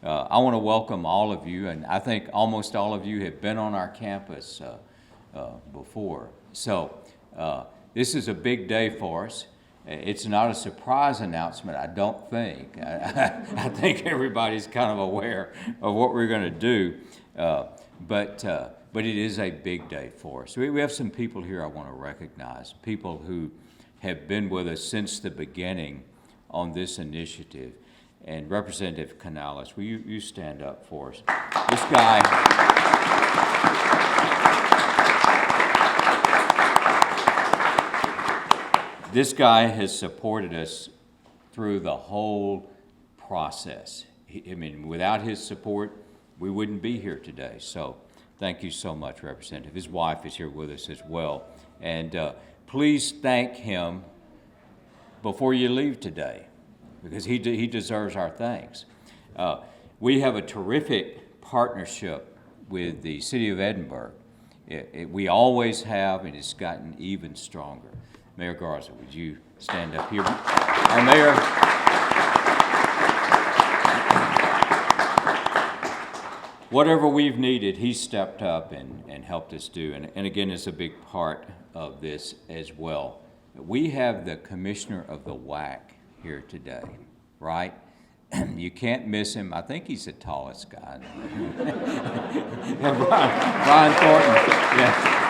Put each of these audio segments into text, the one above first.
I want to welcome all of you, and I think almost all of you have been on our campus before. So this is a big day for us. It's not a surprise announcement, I don't think. I think everybody's kind of aware of what we're going to do, but it is a big day for us. We have some people here I want to recognize, people who have been with us since the beginning on this initiative. And Representative Canales, will you stand up for us? This guy has supported us through the whole process. Without his support, we wouldn't be here today. So thank you so much, Representative. His wife is here with us as well. And please thank him before you leave today, because he deserves our thanks. We have a terrific partnership with the City of Edinburgh. We always have, and it's gotten even stronger. Mayor Garza, would you stand up here? Our mayor. Whatever we've needed, he stepped up and helped us do. And again, it's a big part of this as well. We have the commissioner of the WAC here today, right? You can't miss him. I think he's the tallest guy. Brian Thornton. Yeah.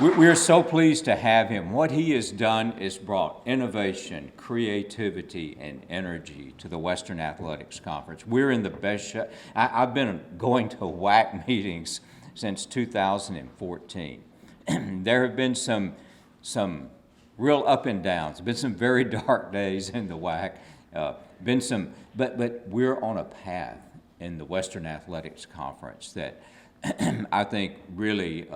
We're so pleased to have him. What he has done is brought innovation, creativity, and energy to the Western Athletics Conference. We're in the best shape. I've been going to WAC meetings since 2014. There have been some real up and downs. There's been some very dark days in the WAC. But we're on a path in the Western Athletics Conference that I think really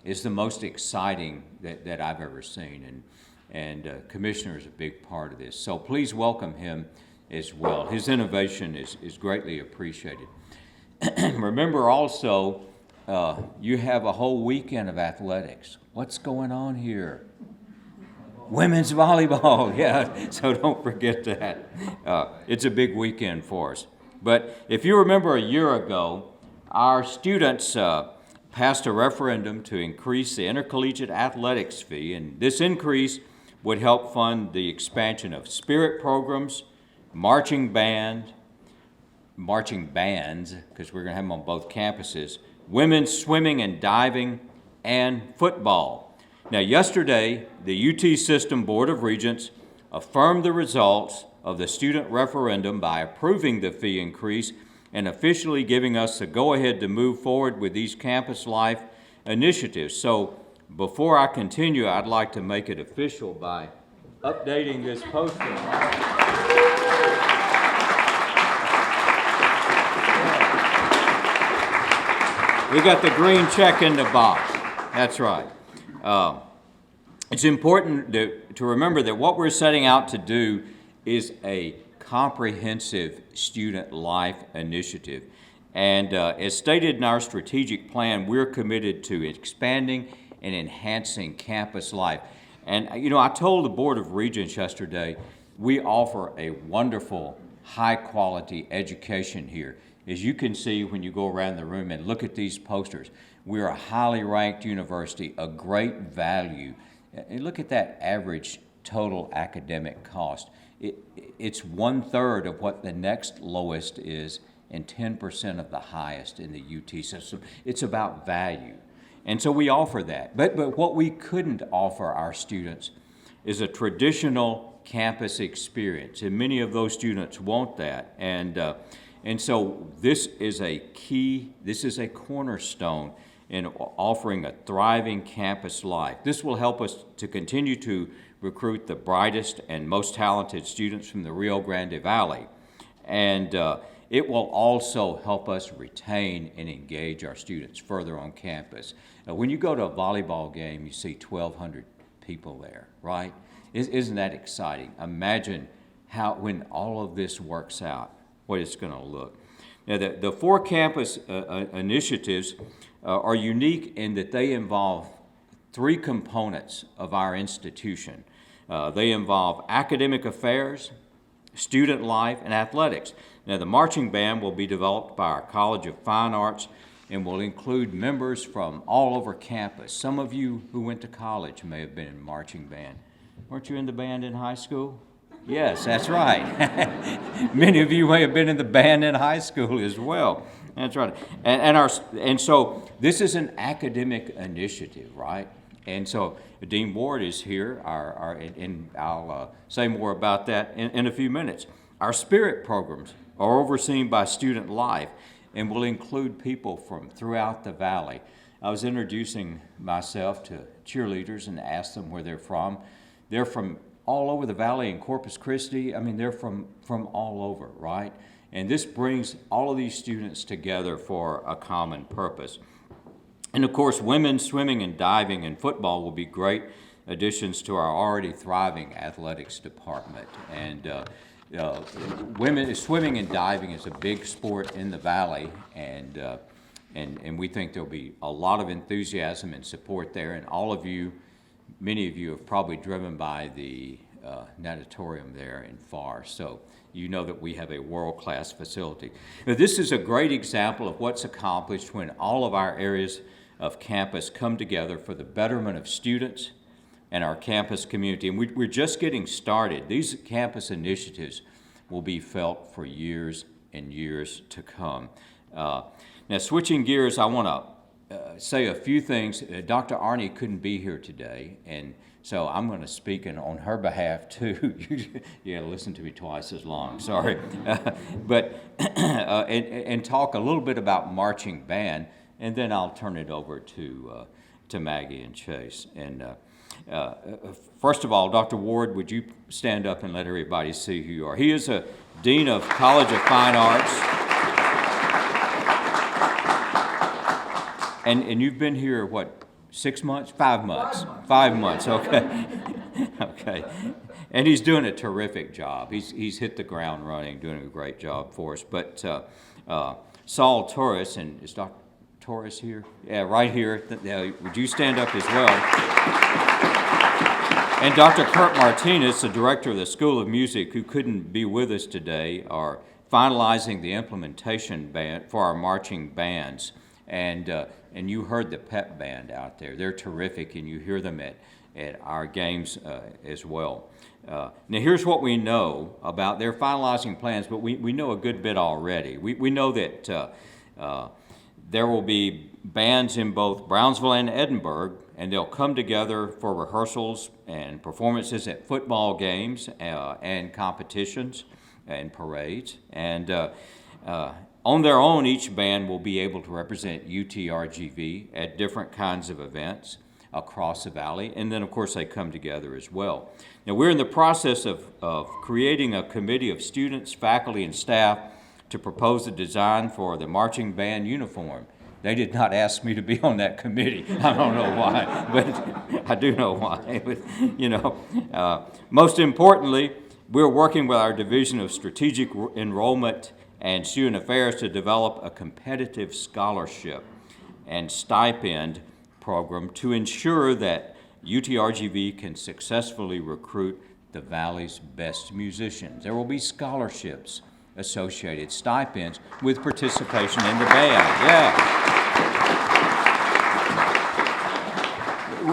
is the most exciting that I've ever seen. And Commissioner is a big part of this. So please welcome him as well. His innovation is greatly appreciated. Remember also, you have a whole weekend of athletics. What's going on here? Women's volleyball, yeah, so don't forget that. It's a big weekend for us. But if you remember a year ago, our students passed a referendum to increase the intercollegiate athletics fee, and this increase would help fund the expansion of spirit programs, marching bands, because we're going to have them on both campuses, women's swimming and diving, and football. Now, yesterday, the UT System Board of Regents affirmed the results of the student referendum by approving the fee increase and officially giving us the go-ahead to move forward with these campus life initiatives. So, before I continue, I'd like to make it official by updating this poster. We got the green check in the box. That's right. It's important to remember that what we're setting out to do is a comprehensive student life initiative. And as stated in our strategic plan, we're committed to expanding and enhancing campus life. And, I told the Board of Regents yesterday, we offer a wonderful, high-quality education here. As you can see when you go around the room and look at these posters, we're a highly ranked university, a great value. And look at that average total academic cost. It's 1/3 of what the next lowest is and 10% of the highest in the UT system. It's about value. And so we offer that. But what we couldn't offer our students is a traditional campus experience. And many of those students want that. And so this is a cornerstone in offering a thriving campus life. This will help us to continue to recruit the brightest and most talented students from the Rio Grande Valley. And it will also help us retain and engage our students further on campus. When you go to a volleyball game, you see 1,200 people there, right? Isn't that exciting? Imagine when all of this works out, what it's going to look. Now, the four campus initiatives are unique in that they involve three components of our institution. They involve academic affairs, student life, and athletics. Now, the marching band will be developed by our College of Fine Arts and will include members from all over campus. Some of you who went to college may have been in marching band. Weren't you in the band in high school? Yes, that's right. Many of you may have been in the band in high school as well. That's right. And so this is an academic initiative, right? And so Dean Ward is here, and I'll say more about that in a few minutes. Our spirit programs are overseen by Student Life and will include people from throughout the valley. I was introducing myself to cheerleaders and asked them where they're from. They're from all over the valley in Corpus Christi. I mean, they're from all over, right? And this brings all of these students together for a common purpose. And of course, women's swimming and diving and football will be great additions to our already thriving athletics department. And women swimming and diving is a big sport in the valley, and we think there'll be a lot of enthusiasm and support there. And all of you, many of you have probably driven by the natatorium there in Far, so you know that we have a world-class facility. Now, this is a great example of what's accomplished when all of our areas of campus come together for the betterment of students and our campus community. And we're just getting started. These campus initiatives will be felt for years and years to come. Now, switching gears, I want to say a few things. Dr. Arnie couldn't be here today, and so I'm going to speak on her behalf too. You got to listen to me twice as long, sorry. And talk a little bit about marching band, and then I'll turn it over to Maggie and Chase. And first of all, Dr. Ward, would you stand up and let everybody see who you are? He is a Dean of College of Fine Arts. And you've been here, what, 6 months? 5 months? 5 months, okay. Okay. And he's doing a terrific job. He's hit the ground running, doing a great job for us. But Saul Torres, and is Dr. Torres here? Yeah, right here. Would you stand up as well? And Dr. Kurt Martinez, the director of the School of Music, who couldn't be with us today, are finalizing the implementation band for our marching bands. And you heard the pep band out there. They're terrific, and you hear them at our games as well. Now, here's what we know about, they're finalizing plans, but we know a good bit already. We know that there will be bands in both Brownsville and Edinburgh, and they'll come together for rehearsals and performances at football games and competitions and parades. And on their own, each band will be able to represent UTRGV at different kinds of events across the valley, and then of course they come together as well. Now, we're in the process of creating a committee of students, faculty, and staff to propose a design for the marching band uniform. They did not ask me to be on that committee. I don't know why, but I do know why. But, most importantly, we're working with our Division of Strategic Enrollment and Student Affairs to develop a competitive scholarship and stipend program to ensure that UTRGV can successfully recruit the Valley's best musicians. There will be scholarships associated, stipends with participation in the band. Yeah.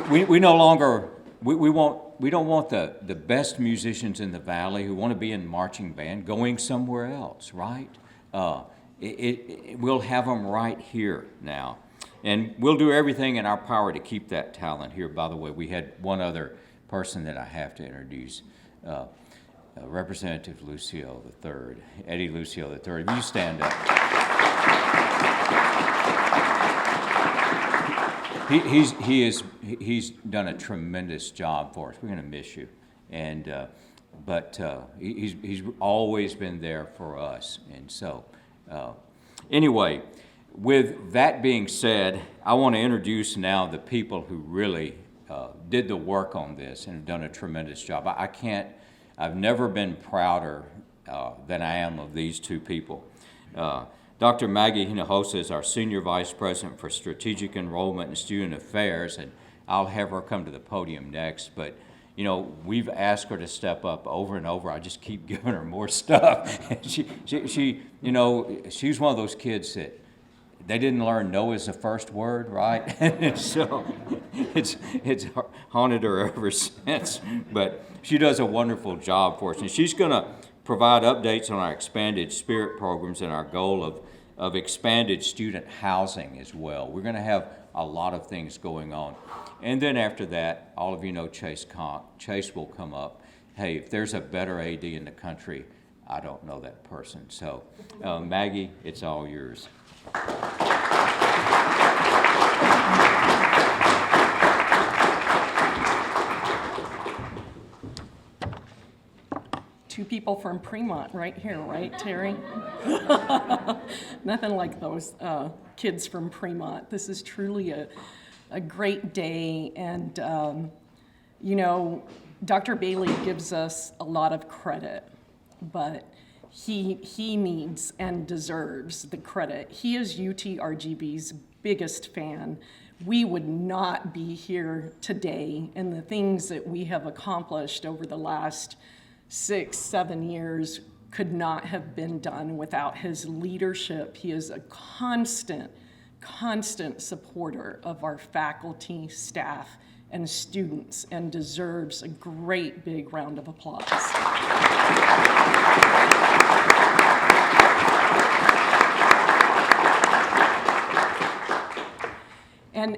We no longer, we don't want the best musicians in the Valley who want to be in marching band going somewhere else, right? We'll have them right here now. And we'll do everything in our power to keep that talent here. By the way, we had one other person that I have to introduce, Representative Lucio III, Eddie Lucio III. If you stand up. He's done a tremendous job for us. We're going to miss you, but he's always been there for us. And so, anyway, with that being said, I want to introduce now the people who really did the work on this and have done a tremendous job. I've never been prouder than I am of these two people. Dr. Maggie Hinojosa is our Senior Vice President for Strategic Enrollment and Student Affairs, and I'll have her come to the podium next. But, we've asked her to step up over and over. I just keep giving her more stuff. She's one of those kids that they didn't learn no as the first word, right? And so it's haunted her ever since. But she does a wonderful job for us. And she's going to provide updates on our expanded Spirit programs and our goal of expanded student housing as well. We're going to have a lot of things going on. And then after that, all of you know Chase Conk. Chase will come up. Hey, if there's a better AD in the country, I don't know that person. So, Maggie, it's all yours. Two people from Fremont right here, right, Terry? Nothing like those kids from Fremont. This is truly a great day, and Dr. Bailey gives us a lot of credit, but he needs and deserves the credit. He is UTRGV's biggest fan. We would not be here today, and the things that we have accomplished over the last 6-7 years could not have been done without his leadership. He is a constant supporter of our faculty, staff, and students, and deserves a great big round of applause.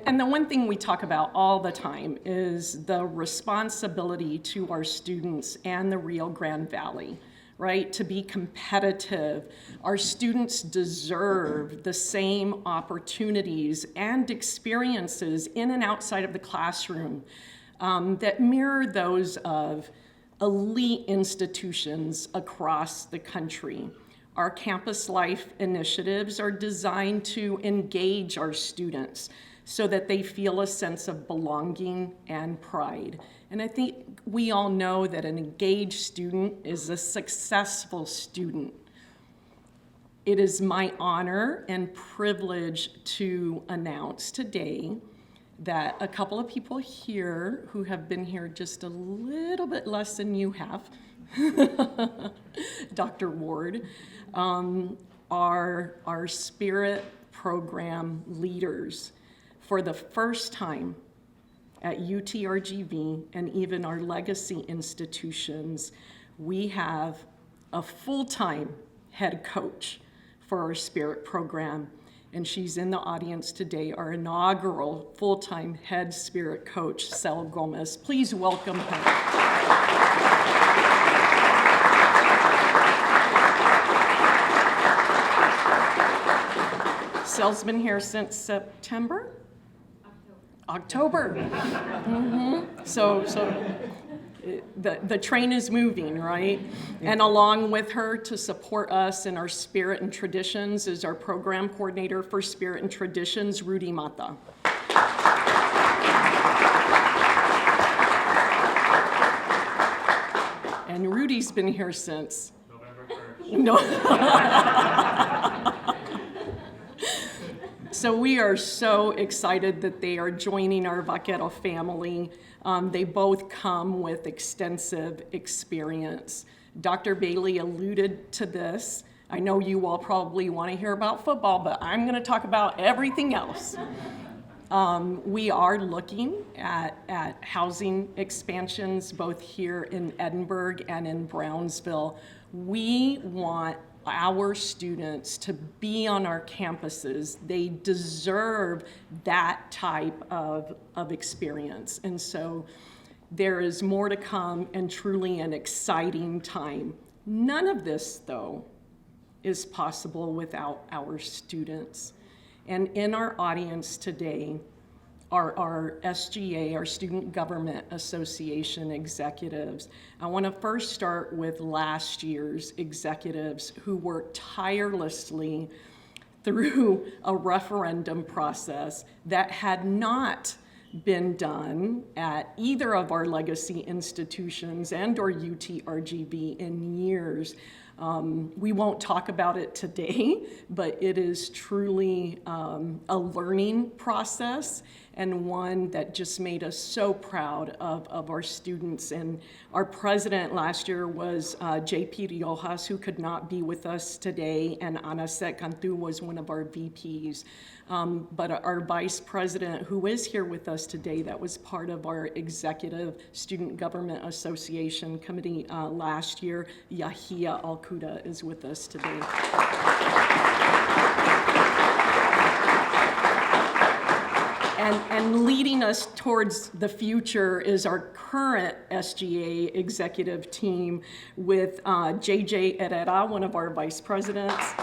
And the one thing we talk about all the time is the responsibility to our students and the Rio Grande Valley, right? To be competitive. Our students deserve the same opportunities and experiences in and outside of the classroom that mirror those of elite institutions across the country. Our campus life initiatives are designed to engage our students so that they feel a sense of belonging and pride. And I think we all know that an engaged student is a successful student. It is my honor and privilege to announce today that a couple of people here who have been here just a little bit less than you have, Dr. Ward, are our Spirit program leaders. For the first time at UTRGV and even our legacy institutions, we have a full-time head coach for our Spirit program, and she's in the audience today, our inaugural full-time head Spirit coach, Cel Gomez. Please welcome her. Cel's been here since September? October. Mm-hmm. So the train is moving, right? And along with her to support us in our Spirit and Traditions is our program coordinator for Spirit and Traditions, Rudy Mata. And Rudy's been here since November 1st. No. So we are so excited that they are joining our Vaquero family. They both come with extensive experience. Dr. Bailey alluded to this. I know you all probably want to hear about football, but I'm going to talk about everything else. We are looking at housing expansions both here in Edinburgh and in Brownsville. We want our students to be on our campuses. They deserve that type of experience. And so there is more to come and truly an exciting time. None of this, though, is possible without our students. And in our audience today are our SGA, our Student Government Association executives. I want to first start with last year's executives who worked tirelessly through a referendum process that had not been done at either of our legacy institutions and or UTRGV in years. We won't talk about it today, but it is truly a learning process, and one that just made us so proud of our students. And our president last year was J.P. Riojas, who could not be with us today, and Anaset Cantu was one of our VPs. But our vice president, who is here with us today, that was part of our Executive Student Government Association Committee last year, Yahia Alcuda, is with us today. And leading us towards the future is our current SGA executive team with JJ Herrera, one of our vice presidents,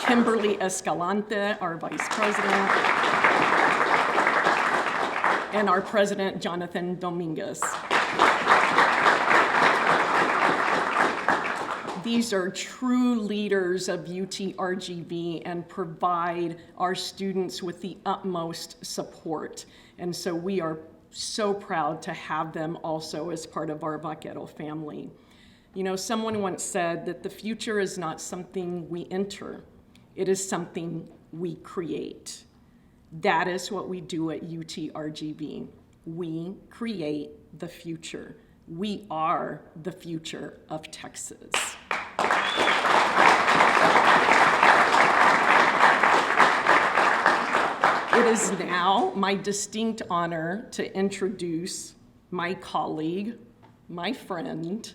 Kimberly Escalante, our vice president, and our president, Jonathan Dominguez. These are true leaders of UTRGV and provide our students with the utmost support. And so we are so proud to have them also as part of our Vaquero family. You know, someone once said that the future is not something we enter, it is something we create. That is what we do at UTRGV. We create the future. We are the future of Texas. It is now my distinct honor to introduce my colleague, my friend,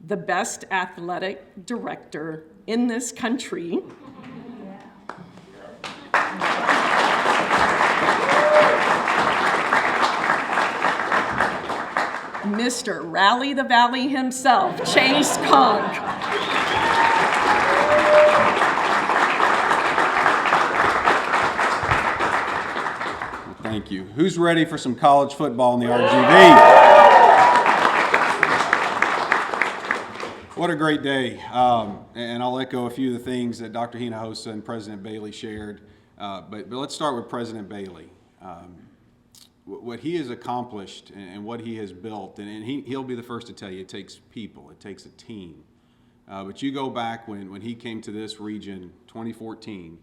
the best athletic director in this country, Mr. Rally the Valley himself, Chase Conk. Thank you. Who's ready for some college football in the RGV? What a great day. And I'll echo a few of the things that Dr. Hinojosa and President Bailey shared. But let's start with President Bailey. What he has accomplished and what he has built, and he'll be the first to tell you, it takes people, it takes a team. But you go back when he came to this region, 2014,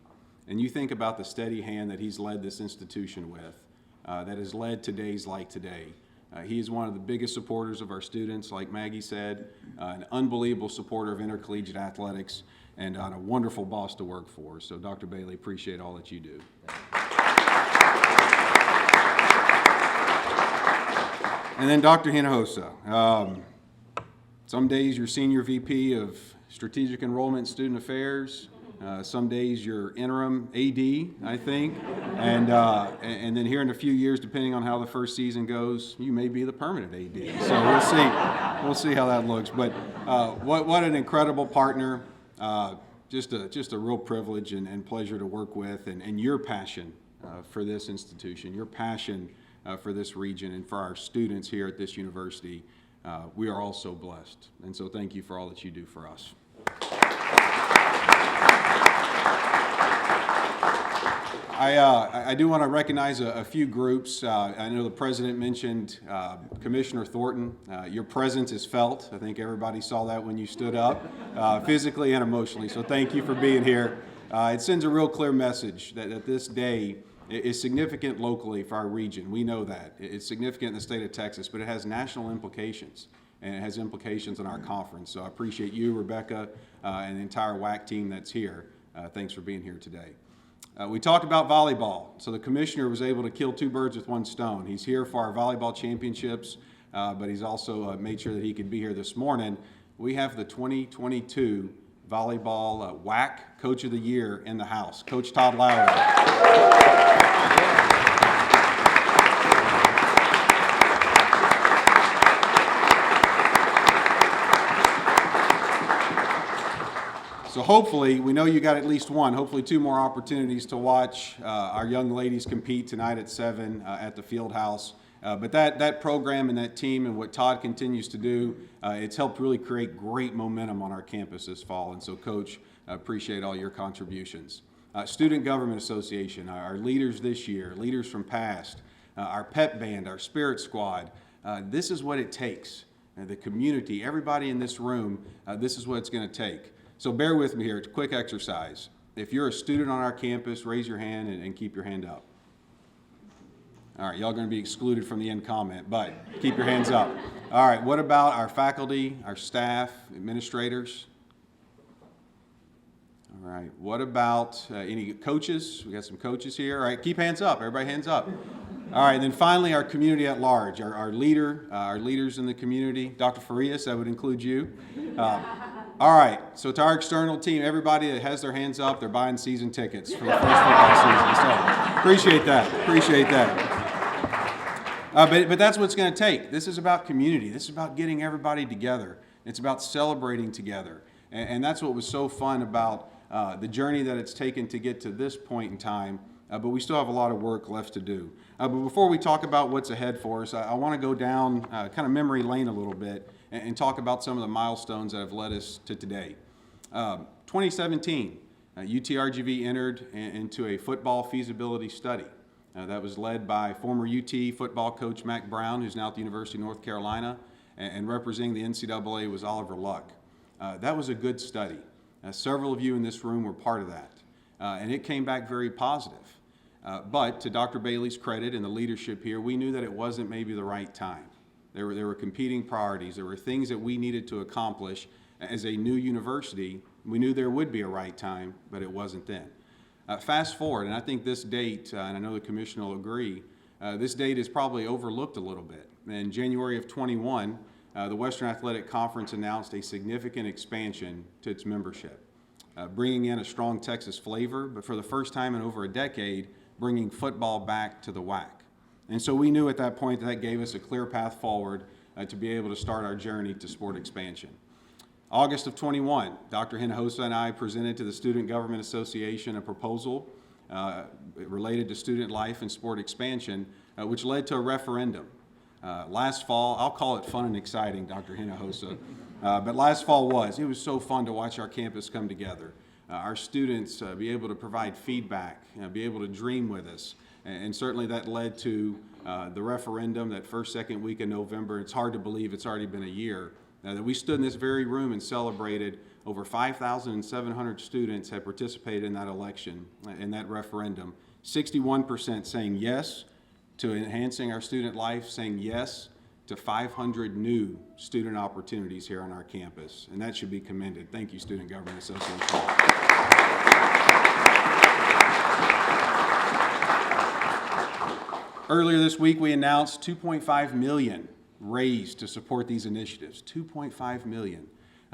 and you think about the steady hand that he's led this institution with, that has led to days like today. He is one of the biggest supporters of our students, like Maggie said, an unbelievable supporter of intercollegiate athletics, and a wonderful boss to work for. So Dr. Bailey, appreciate all that you do. And then Dr. Hinojosa. Some days you're Senior VP of Strategic Enrollment and Student Affairs. Some days you're interim AD, I think. And then here in a few years, depending on how the first season goes, you may be the permanent AD. So we'll see. We'll see how that looks. But what an incredible partner. Just a real privilege and pleasure to work with. And your passion for this institution, your passion for this region and for our students here at this university, we are all so blessed. And so thank you for all that you do for us. I do want to recognize a few groups. I know the president mentioned Commissioner Thornton. Your presence is felt. I think everybody saw that when you stood up, physically and emotionally. So thank you for being here. It sends a real clear message that this day is significant locally for our region. We know that. It's significant in the state of Texas, but it has national implications, and it has implications in our conference. So I appreciate you, Rebecca, and the entire WAC team that's here. Thanks for being here today. We talked about volleyball. So the commissioner was able to kill two birds with one stone. He's here for our volleyball championships, but he's also made sure that he could be here this morning. We have the 2022 Volleyball WAC Coach of the Year in the house, Coach Todd Lowry. So hopefully, we know you got at least one, hopefully two more opportunities to watch our young ladies compete tonight at 7 at the field house. But that program and that team and what Todd continues to do, it's helped really create great momentum on our campus this fall. And so, Coach, I appreciate all your contributions. Student Government Association, our leaders this year, leaders from past, our pep band, our spirit squad. This is what it takes. The community, everybody in this room, this is what it's going to take. So bear with me here. It's a quick exercise. If you're a student on our campus, raise your hand and keep your hand up. All right, y'all going to be excluded from the end comment, but keep your hands up. All right, what about our faculty, our staff, administrators? All right, what about any coaches? We got some coaches here. All right, keep hands up. Everybody hands up. All right, and then finally our community at large, our leaders in the community. Dr. Farias, that would include you. All right, so to our external team, everybody that has their hands up, they're buying season tickets for the first football season. So appreciate that. But that's what it's going to take. This is about community. This is about getting everybody together. It's about celebrating together. And that's what was so fun about the journey that it's taken to get to this point in time. But we still have a lot of work left to do. But before we talk about what's ahead for us, I want to go down kind of memory lane a little bit and talk about some of the milestones that have led us to today. 2017, UTRGV entered into a football feasibility study. That was led by former UT football coach Mac Brown, who's now at the University of North Carolina, and representing the NCAA was Oliver Luck. That was a good study. Several of you in this room were part of that, and it came back very positive. But to Dr. Bailey's credit and the leadership here, we knew that it wasn't maybe the right time. There were competing priorities. There were things that we needed to accomplish as a new university. We knew there would be a right time, but it wasn't then. Fast forward, and I think this date, and I know the commission will agree, this date is probably overlooked a little bit. In January of 21, the Western Atletic Conference announced a significant expansion to its membership, bringing in a strong Texas flavor, but for the first time in over a decade, bringing football back to the WAC. And so we knew at that point that gave us a clear path forward to be able to start our journey to sport expansion. August of 21, Dr. Hinojosa and I presented to the Student Government Association a proposal related to student life and sport expansion, which led to a referendum. Last fall, I'll call it fun and exciting, Dr. Hinojosa, but last fall it was so fun to watch our campus come together. Our students be able to provide feedback, be able to dream with us, and certainly that led to the referendum that first, second week in November. It's hard to believe it's already been a year. That we stood in this very room and celebrated. Over 5,700 students have participated in that election, in that referendum. 61% saying yes to enhancing our student life, saying yes to 500 new student opportunities here on our campus. And that should be commended. Thank you, Student Government Association. Earlier this week, we announced $2.5 million raised to support these initiatives. $2.5 million.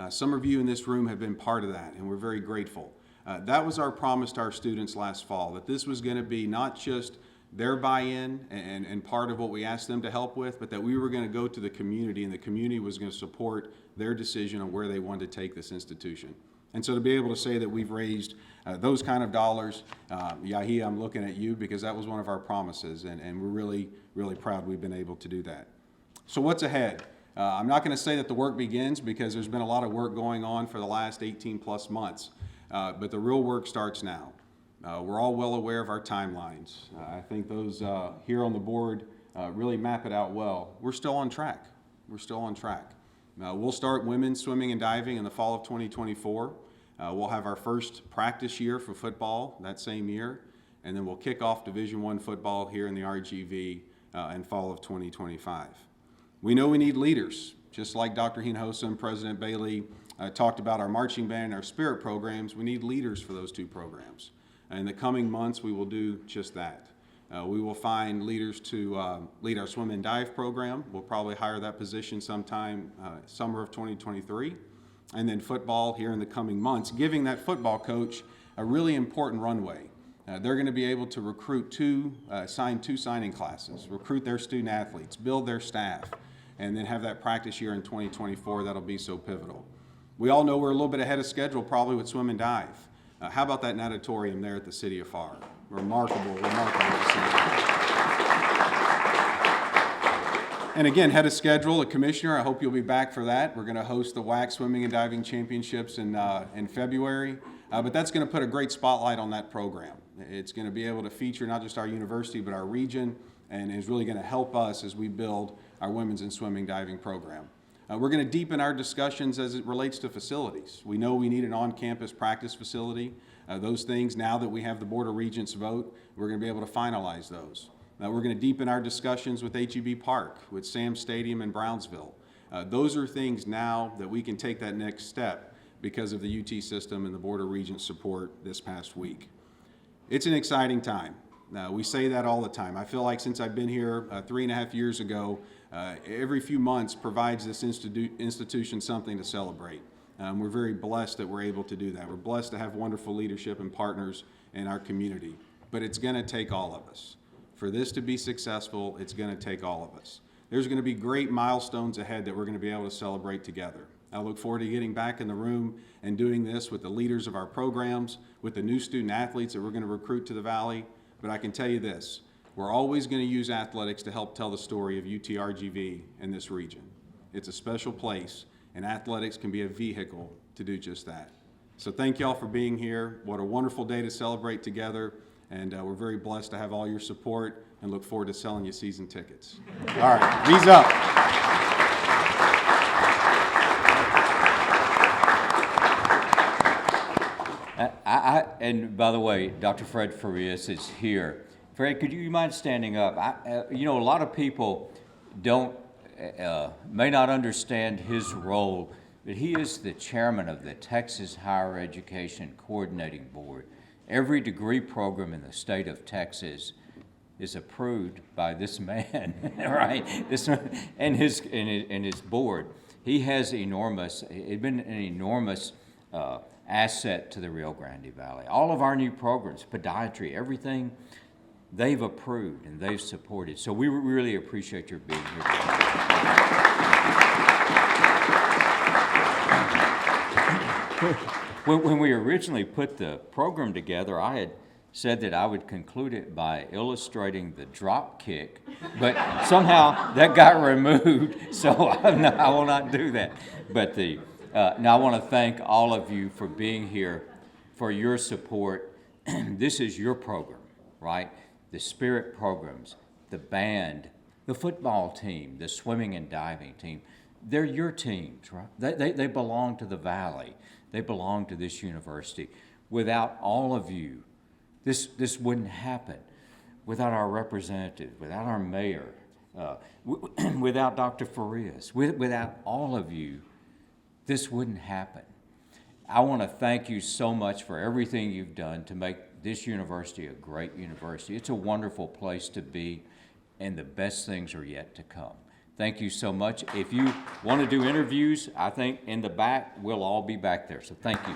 Some of you in this room have been part of that, and we're very grateful. That was our promise to our students last fall, that this was going to be not just their buy-in and part of what we asked them to help with, but that we were going to go to the community, and the community was going to support their decision on where they wanted to take this institution. And so to be able to say that we've raised those kind of dollars, Yahi, I'm looking at you because that was one of our promises, and we're really, really proud we've been able to do that. So what's ahead? I'm not going to say that the work begins because there's been a lot of work going on for the last 18 plus months, but the real work starts now. We're all well aware of our timelines. I think those here on the board really map it out well. We're still on track. We'll start women's swimming and diving in the fall of 2024. We'll have our first practice year for football that same year, and then we'll kick off Division I football here in the RGV in fall of 2025. We know we need leaders, just like Dr. Hinojosa and President Bailey talked about our marching band and our spirit programs. We need leaders for those two programs. In the coming months, we will do just that. We will find leaders to lead our swim and dive program. We'll probably hire that position sometime summer of 2023. And then football here in the coming months, giving that football coach a really important runway. They're going to be able to recruit sign two signing classes, recruit their student athletes, build their staff, and then have that practice year in 2024 that'll be so pivotal. We all know we're a little bit ahead of schedule probably with swim and dive. How about that natatorium there at the City of FAR? Remarkable to see. And again, head of schedule, the commissioner, I hope you'll be back for that. We're going to host the WAC Swimming and Diving Championships in February, but that's going to put a great spotlight on that program. It's going to be able to feature not just our university, but our region, and is really going to help us as we build our women's and swimming diving program. We're going to deepen our discussions as it relates to facilities. We know we need an on-campus practice facility. Those things, now that we have the Board of Regents vote, we're going to be able to finalize those. We're going to deepen our discussions with HEB Park, with Sam Stadium in Brownsville. Those are things now that we can take that next step because of the UT system and the Board of Regents support this past week. It's an exciting time. We say that all the time. I feel like since I've been here 3.5 years ago, every few months provides this institution something to celebrate. We're very blessed that we're able to do that. We're blessed to have wonderful leadership and partners in our community. But it's going to take all of us. For this to be successful, it's going to take all of us. There's going to be great milestones ahead that we're going to be able to celebrate together. I look forward to getting back in the room and doing this with the leaders of our programs, with the new student athletes that we're going to recruit to the Valley. But I can tell you this, we're always going to use athletics to help tell the story of UTRGV in this region. It's a special place, and athletics can be a vehicle to do just that. So thank y'all for being here. What a wonderful day to celebrate together, and we're very blessed to have all your support and look forward to selling you season tickets. All right, V's up. And by the way, Dr. Fred Farias is here. Fred, could you mind standing up? You know, a lot of people may not understand his role, but he is the chairman of the Texas Higher Education Coordinating Board. Every degree program in the state of Texas is approved by this man, right? And his board. He has been an enormous asset to the Rio Grande Valley. All of our new programs, podiatry, everything, they've approved and they've supported. So we really appreciate your being here today. When we originally put the program together, I had said that I would conclude it by illustrating the drop kick, but somehow that got removed, so I will not do that. But now I want to thank all of you for being here, for your support. This is your program, right? The spirit programs, the band, the football team, the swimming and diving team. They're your teams, right? They belong to the Valley. They belong to this university. Without all of you, this wouldn't happen. Without our representatives, without our mayor, without Dr. Farias, without all of you, this wouldn't happen. I want to thank you so much for everything you've done to make this university a great university. It's a wonderful place to be, and the best things are yet to come. Thank you so much. If you want to do interviews, I think in the back, we'll all be back there. So thank you.